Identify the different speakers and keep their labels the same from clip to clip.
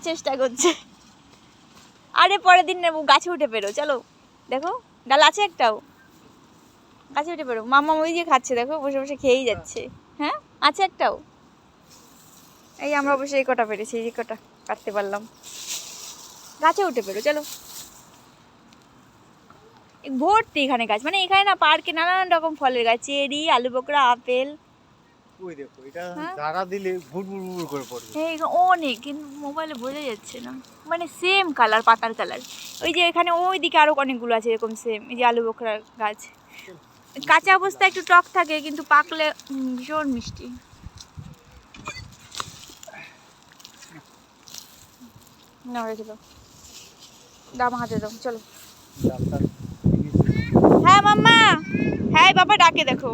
Speaker 1: চেষ্টা করছে। আরে পরের দিন নেবো, গাছে উঠে পেরো। চলো দেখো ডাল আছে একটাও, গাছে উঠে পেরো। মাম্মা ওই যে খাচ্ছে দেখো, বসে বসে খেয়েই যাচ্ছে। হ্যাঁ আছে একটাও। এই আমরা অবশ্যই এই কটা পেরেছি, এই কটা কাটতে পারলাম। গাছে উঠে পেরো চলো। ভর্তি এখানে গাছ, মানে এখানে না পার্কে নানান রকম ফলের গাছ, চেরি, আলু বোকরা, আপেল।
Speaker 2: ওই দেখো এটা জায়গা দিলে ভুড় করে পড়বে।
Speaker 1: এই অনেক, কিন্তু মোবাইলে বোঝা যাচ্ছে না, মানে সেম কালার, পাতার কালার। ওই যে এখানে ওই দিকে আরো অনেকগুলো আছে এরকম সেম। এই যে আলু বোকরার গাছ, কাঁচা অবস্থা একটু টক থাকে, কিন্তু পাকলে ভীষণ মিষ্টি। না রেখে দাও, দাম হাতে দাও চলো। হ্যাঁ মাম্মা, হ্যাঁ বাবা ডাকে দেখো।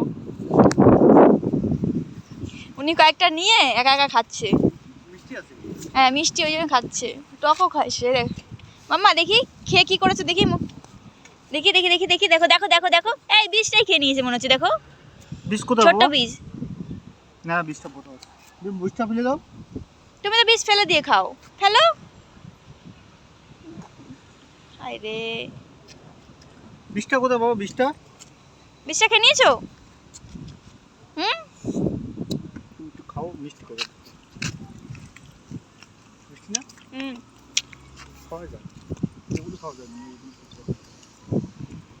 Speaker 1: উনি কয়েকটা নিয়ে একা একা খাচ্ছে। হ্যাঁ মিষ্টি ওই জন্য খাচ্ছে, টকও খায় সে। মাম্মা দেখি খেয়ে কি করেছে দেখি, মুখ দেখি দেখি দেখি দেখি, দেখো দেখো দেখো দেখো, এই বীজটাই খেয়ে নিয়েছে মনে হচ্ছে। দেখো
Speaker 2: বীজ কোথায়?
Speaker 1: ছোট্ট বীজ।
Speaker 2: না বীজটা বড় আছে, বীজটা ফেলে দাও।
Speaker 1: তুমি তো বীজ ফেলে দিয়ে খাও, ফেলো। হায় রে,
Speaker 2: বীজটা কোথায় বাবা? বীজটা
Speaker 1: বীজটা খেয়ে নিয়েছো? হুম
Speaker 2: তুমি একটু খাও, মিষ্টি করে। মিষ্টি না?
Speaker 1: হুম
Speaker 2: খাওয়া যায়, এগুলো খাওয়া যায়।